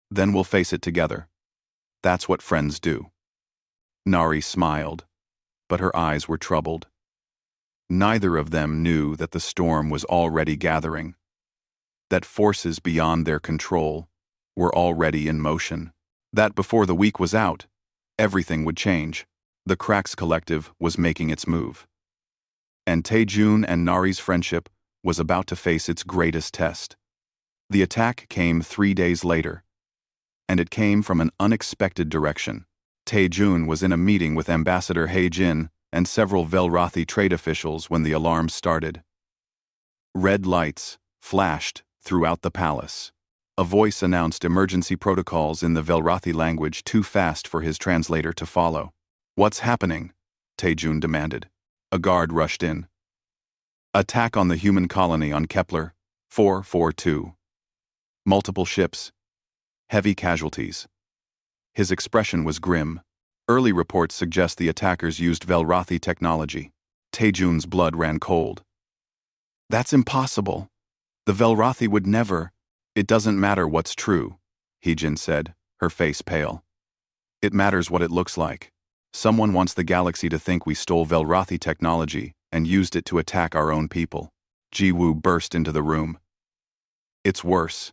Then we'll face it together. That's what friends do. Nari smiled, but her eyes were troubled. Neither of them knew that the storm was already gathering, that forces beyond their control were already in motion, that before the week was out, everything would change. The Cracks Collective was making its move. And Taejun and Nari's friendship was about to face its greatest test. The attack came 3 days later, and it came from an unexpected direction. Taejun was in a meeting with Ambassador Hae-jin and several Velrothi trade officials when the alarm started. Red lights flashed throughout the palace. A voice announced emergency protocols in the Velrothi language too fast for his translator to follow. What's happening? Taejun demanded. A guard rushed in. Attack on the human colony on Kepler 442. Multiple ships. Heavy casualties. His expression was grim. Early reports suggest the attackers used Velrothi technology. Taejun's blood ran cold. That's impossible. The Velrothi would never. It doesn't matter what's true, Heejin said, her face pale. It matters what it looks like. Someone wants the galaxy to think we stole Velrothi technology and used it to attack our own people. Ji-woo burst into the room. It's worse.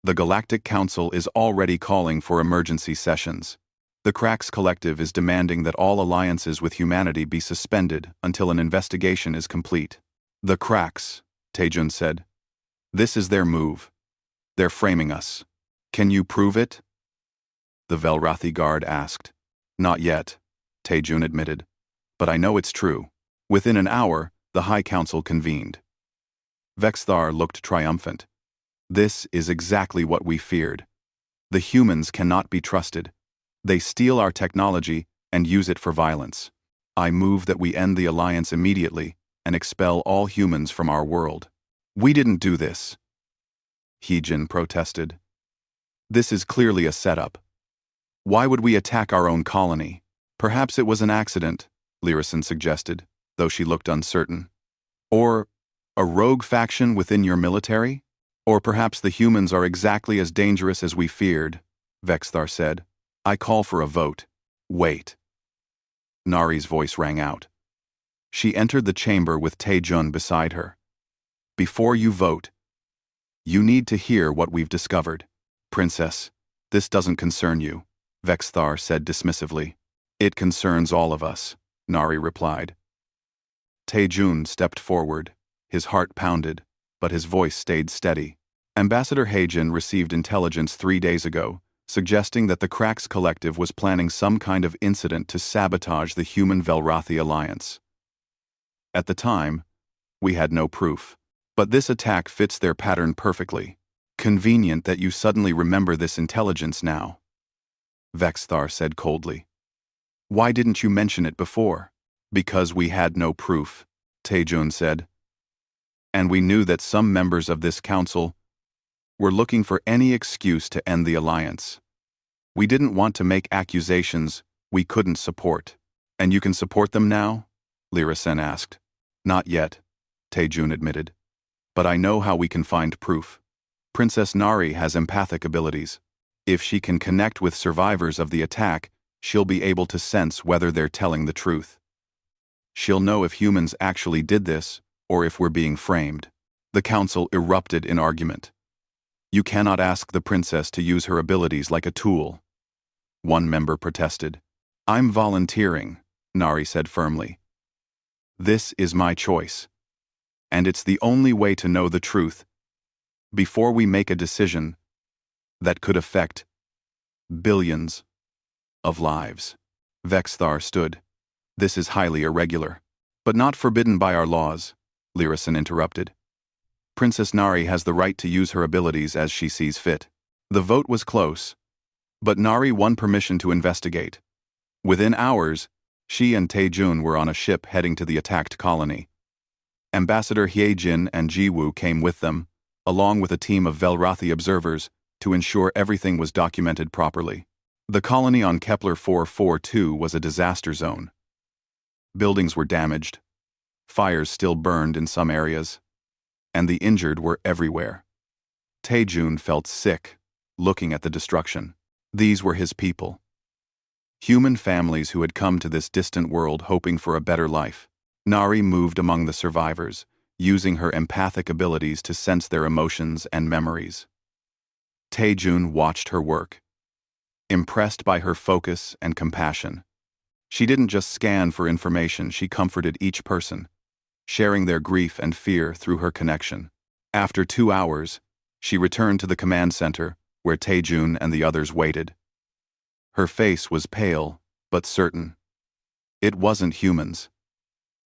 The Galactic Council is already calling for emergency sessions. The Cracks Collective is demanding that all alliances with humanity be suspended until an investigation is complete. The Cracks, Taejun said. This is their move. They're framing us. Can you prove it? The Velrothi guard asked. Not yet, Taejun admitted. But I know it's true. Within an hour, the High Council convened. Vexthar looked triumphant. This is exactly what we feared. The humans cannot be trusted. They steal our technology and use it for violence. I move that we end the alliance immediately and expel all humans from our world. We didn't do this. Heejin protested. This is clearly a setup. Why would we attack our own colony? Perhaps it was an accident, Lyrison suggested, though she looked uncertain. Or a rogue faction within your military? Or perhaps the humans are exactly as dangerous as we feared, Vexthar said. I call for a vote. Wait. Nari's voice rang out. She entered the chamber with Taejun beside her. Before you vote, you need to hear what we've discovered. Princess, this doesn't concern you, Vexthar said dismissively. It concerns all of us, Nari replied. Taejun stepped forward. His heart pounded, but his voice stayed steady. Ambassador Heijin received intelligence 3 days ago, suggesting that the Krax Collective was planning some kind of incident to sabotage the human Velrathi alliance. At the time, we had no proof. But this attack fits their pattern perfectly. Convenient that you suddenly remember this intelligence now, Vexthar said coldly. Why didn't you mention it before? Because we had no proof, Taejun said. And we knew that some members of this council were looking for any excuse to end the alliance. We didn't want to make accusations we couldn't support. And you can support them now? Lyra-sen asked. Not yet, Taejun admitted. But I know how we can find proof. Princess Nari has empathic abilities. If she can connect with survivors of the attack, she'll be able to sense whether they're telling the truth. She'll know if humans actually did this, or if we're being framed. The council erupted in argument. You cannot ask the princess to use her abilities like a tool. One member protested. I'm volunteering, Nari said firmly. This is my choice. And it's the only way to know the truth before we make a decision that could affect billions of lives. Vexthar stood. This is highly irregular, but not forbidden by our laws, Lyra-sen interrupted. Princess Nari has the right to use her abilities as she sees fit. The vote was close, but Nari won permission to investigate. Within hours, she and Taejun were on a ship heading to the attacked colony. Ambassador Hyejin and Jiwoo came with them, along with a team of Velrathi observers, to ensure everything was documented properly. The colony on Kepler 442 was a disaster zone. Buildings were damaged, fires still burned in some areas, and the injured were everywhere. Taejun felt sick, looking at the destruction. These were his people. Human families who had come to this distant world hoping for a better life. Nari moved among the survivors, using her empathic abilities to sense their emotions and memories. Taejun watched her work, impressed by her focus and compassion. She didn't just scan for information, she comforted each person, sharing their grief and fear through her connection. After 2 hours, she returned to the command center, where Taejun and the others waited. Her face was pale, but certain. It wasn't humans,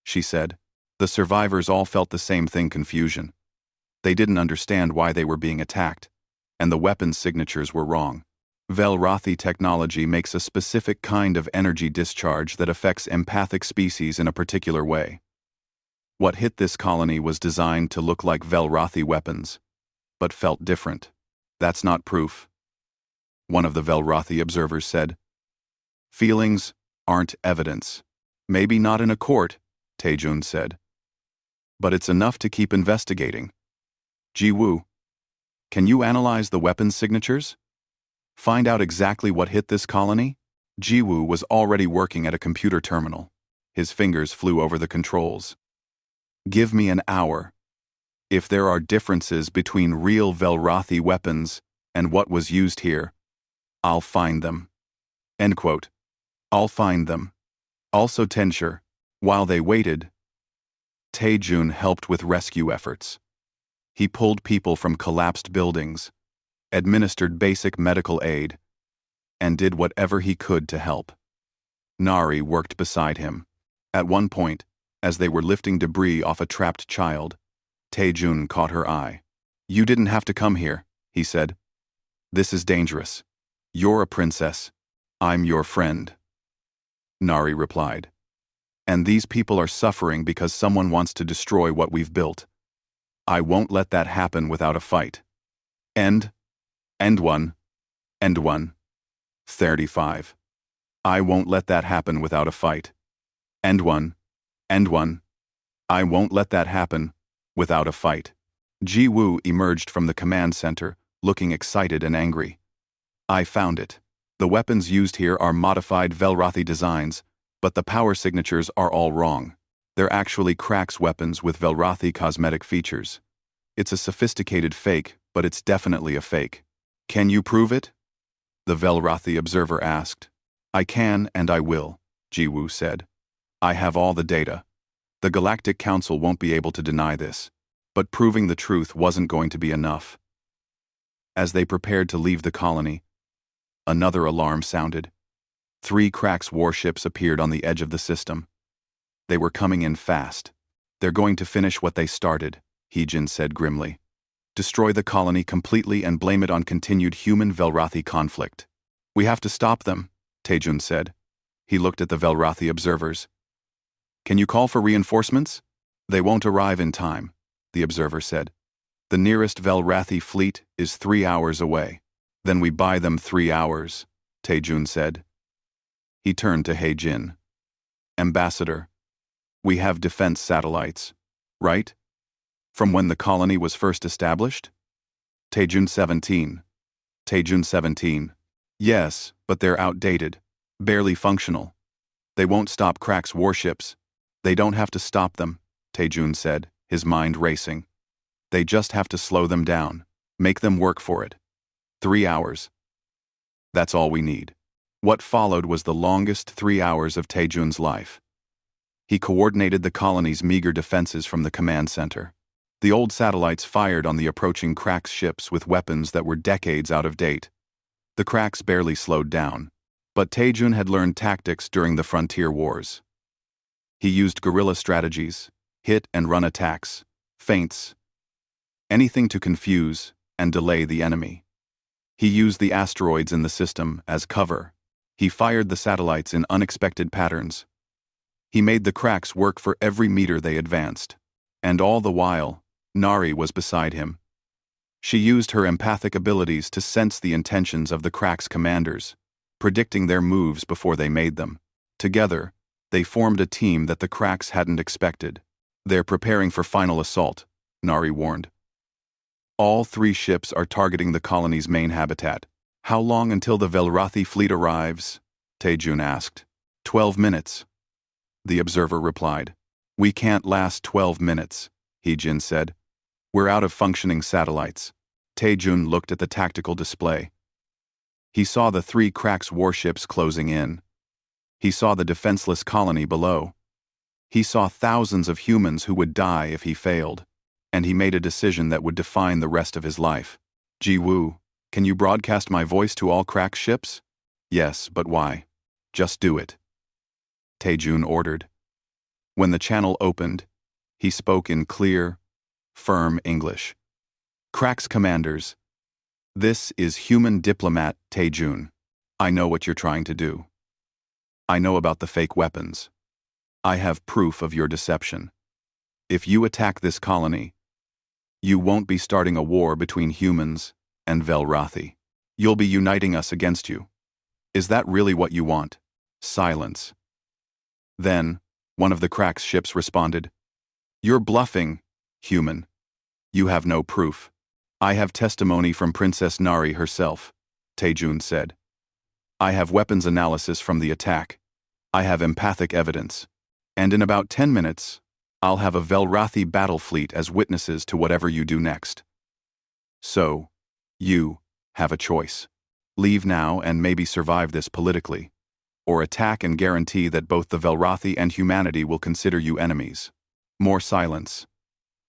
she said. The survivors all felt the same thing: confusion. They didn't understand why they were being attacked, and the weapons signatures were wrong. Velrathi technology makes a specific kind of energy discharge that affects empathic species in a particular way. What hit this colony was designed to look like Velrathi weapons, but felt different. That's not proof, one of the Velrathi observers said. Feelings aren't evidence. Maybe not in a court, Taejun said. But it's enough to keep investigating. Jiwoo, can you analyze the weapons signatures? Find out exactly what hit this colony? Jiwoo was already working at a computer terminal. His fingers flew over the controls. Give me an hour. If there are differences between real Velrathi weapons and what was used here, I'll find them. End quote. I'll find them. Also Tensure. While they waited, Taejun helped with rescue efforts. He pulled people from collapsed buildings, administered basic medical aid, and did whatever he could to help. Nari worked beside him. At one point, as they were lifting debris off a trapped child, Taejun caught her eye. You didn't have to come here, he said. This is dangerous. You're a princess. I'm your friend. Nari replied. And these people are suffering because someone wants to destroy what we've built. I won't let that happen without a fight. End one. 35. I won't let that happen without a fight. End one. I won't let that happen without a fight. Ji Woo emerged from the command center, looking excited and angry. I found it. The weapons used here are modified Velrothi designs, but the power signatures are all wrong. They're actually Crack's weapons with Velrothi cosmetic features. It's a sophisticated fake, but it's definitely a fake. Can you prove it? The Velrothi observer asked. I can and I will, Ji Woo said. I have all the data. The Galactic Council won't be able to deny this, but proving the truth wasn't going to be enough. As they prepared to leave the colony, another alarm sounded. 3 Crack's warships appeared on the edge of the system. They were coming in fast. They're going to finish what they started, Heejin said grimly. Destroy the colony completely and blame it on continued human-Velrothi conflict. We have to stop them, Taejun said. He looked at the Velrothi observers. Can you call for reinforcements? They won't arrive in time, the observer said. The nearest Velrothi fleet is 3 hours away. Then we buy them 3 hours, Taejun said. He turned to Heijin. Ambassador, we have defense satellites, right? From when the colony was first established? Taejun 17. Taejun 17. Yes, but they're outdated, barely functional. They won't stop Crack's warships. They don't have to stop them, Taejun said, his mind racing. They just have to slow them down, make them work for it. 3 hours. That's all we need. What followed was the longest 3 hours of Taejun's life. He coordinated the colony's meager defenses from the command center. The old satellites fired on the approaching Crack's ships with weapons that were decades out of date. The Cracks barely slowed down, but Taejun had learned tactics during the frontier wars. He used guerrilla strategies, hit and run attacks, feints, anything to confuse and delay the enemy. He used the asteroids in the system as cover. He fired the satellites in unexpected patterns. He made the Cracks work for every meter they advanced. And all the while, Nari was beside him. She used her empathic abilities to sense the intentions of the Cracks' commanders, predicting their moves before they made them. Together, they formed a team that the Cracks hadn't expected. They're preparing for final assault, Nari warned. All 3 ships are targeting the colony's main habitat. How long until the Velrothi fleet arrives? Taejun asked. 12 minutes. The observer replied. We can't last 12 minutes, Heejin said. We're out of functioning satellites. Taejun looked at the tactical display. He saw the 3 Cracks warships closing in. He saw the defenseless colony below. He saw thousands of humans who would die if he failed, and he made a decision that would define the rest of his life. Ji Woo, can you broadcast my voice to all Crack ships? Yes, but why? Just do it. Taejun ordered. When the channel opened, he spoke in clear, firm English. Crack's commanders, this is human diplomat Taejun. I know what you're trying to do. I know about the fake weapons. I have proof of your deception. If you attack this colony, you won't be starting a war between humans and Velrothi. You'll be uniting us against you. Is that really what you want? Silence. Then, one of the Crack's ships responded. You're bluffing, human. You have no proof. I have testimony from Princess Nari herself, Taejun said. I have weapons analysis from the attack. I have empathic evidence. And in about 10 minutes, I'll have a Velrothi battle fleet as witnesses to whatever you do next. So, you have a choice. Leave now and maybe survive this politically, or attack and guarantee that both the Velrothi and humanity will consider you enemies. More silence.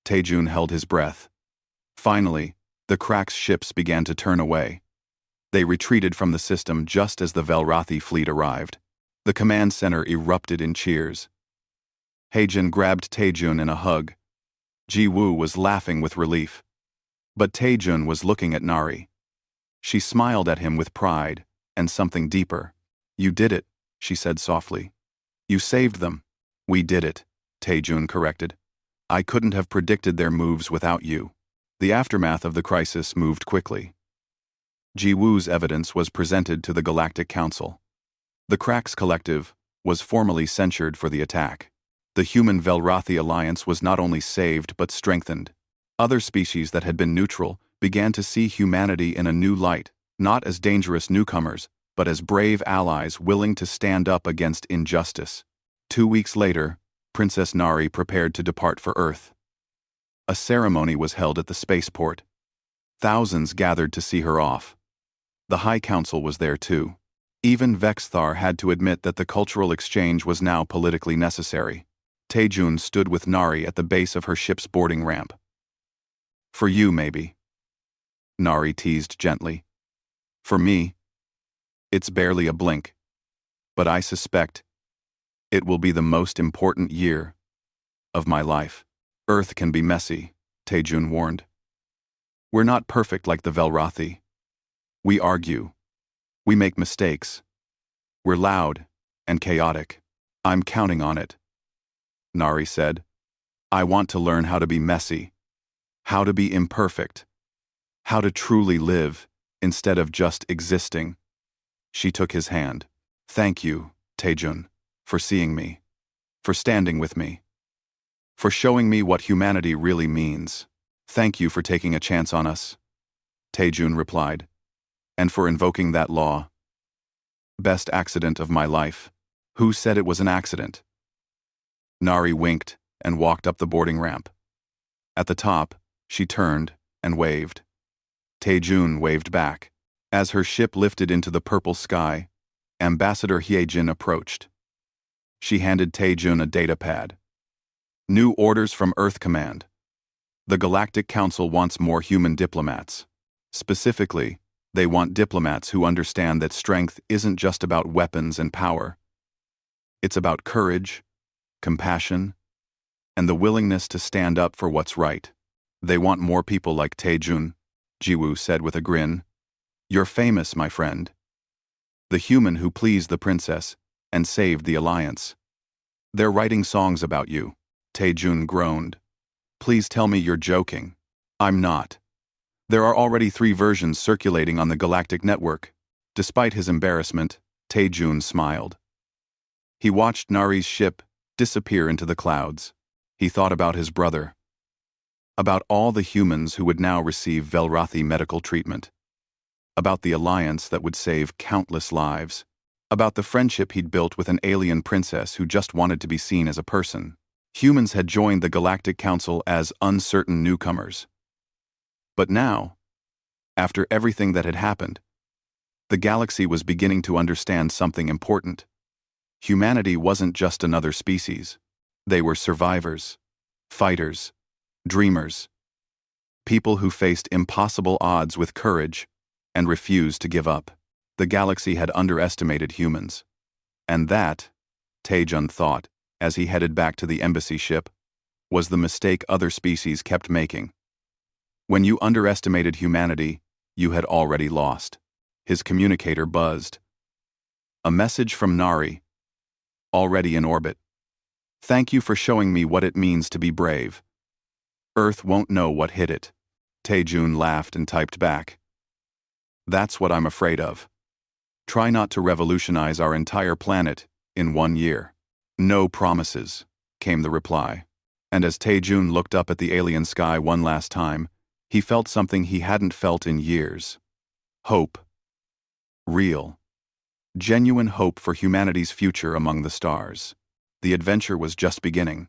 Taejun held his breath. Finally, the Crack's ships began to turn away. They retreated from the system just as the Velrothi fleet arrived. The command center erupted in cheers. Heijin grabbed Taejun in a hug. Ji Woo was laughing with relief. But Taejun was looking at Nari. She smiled at him with pride and something deeper. You did it, she said softly. You saved them. We did it, Taejun corrected. I couldn't have predicted their moves without you. The aftermath of the crisis moved quickly. Ji Woo's evidence was presented to the Galactic Council. The Cracks Collective was formally censured for the attack. The human Velrothi alliance was not only saved but strengthened. Other species that had been neutral began to see humanity in a new light, not as dangerous newcomers, but as brave allies willing to stand up against injustice. 2 weeks later, Princess Nari prepared to depart for Earth. A ceremony was held at the spaceport. Thousands gathered to see her off. The High Council was there too. Even Vexthar had to admit that the cultural exchange was now politically necessary. Taejun stood with Nari at the base of her ship's boarding ramp. "For you, maybe," Nari teased gently. "For me, it's barely a blink. But I suspect it will be the most important year of my life." "Earth can be messy," Taejun warned. "We're not perfect like the Velrathi. We argue. We make mistakes. We're loud and chaotic. I'm counting on it," Nari said. "I want to learn how to be messy, how to be imperfect, how to truly live instead of just existing." She took his hand. "Thank you, Taejun, for seeing me, for standing with me, for showing me what humanity really means. Thank you for taking a chance on us," Taejun replied, "and for invoking that law. Best accident of my life. Who said it was an accident?" Nari winked and walked up the boarding ramp. At the top, she turned and waved. Taejun waved back. As her ship lifted into the purple sky, Ambassador Hyejin approached. She handed Taejun a data pad. "New orders from Earth Command. The Galactic Council wants more human diplomats. Specifically, they want diplomats who understand that strength isn't just about weapons and power. It's about courage, compassion, and the willingness to stand up for what's right. They want more people like Taejun," Jiwoo said with a grin. "You're famous, my friend. The human who pleased the princess and saved the alliance. They're writing songs about you." Taejun groaned. "Please tell me you're joking." "I'm not. There are already 3 versions circulating on the Galactic Network." Despite his embarrassment, Taejun smiled. He watched Nari's ship disappear into the clouds. He thought about his brother, about all the humans who would now receive Velrathi medical treatment, about the alliance that would save countless lives, about the friendship he'd built with an alien princess who just wanted to be seen as a person. Humans had joined the Galactic Council as uncertain newcomers. But now, after everything that had happened, the galaxy was beginning to understand something important. Humanity wasn't just another species. They were survivors, fighters, dreamers, people who faced impossible odds with courage and refused to give up. The galaxy had underestimated humans. And that, Taejun thought, as he headed back to the embassy ship, was the mistake other species kept making. When you underestimated humanity, you had already lost. His communicator buzzed. A message from Nari, already in orbit. "Thank you for showing me what it means to be brave. Earth won't know what hit it." Taejun laughed and typed back. "That's what I'm afraid of. Try not to revolutionize our entire planet in 1 year." "No promises," came the reply. And as Taejun looked up at the alien sky one last time, he felt something he hadn't felt in years. Hope. Real. Genuine hope for humanity's future among the stars. The adventure was just beginning.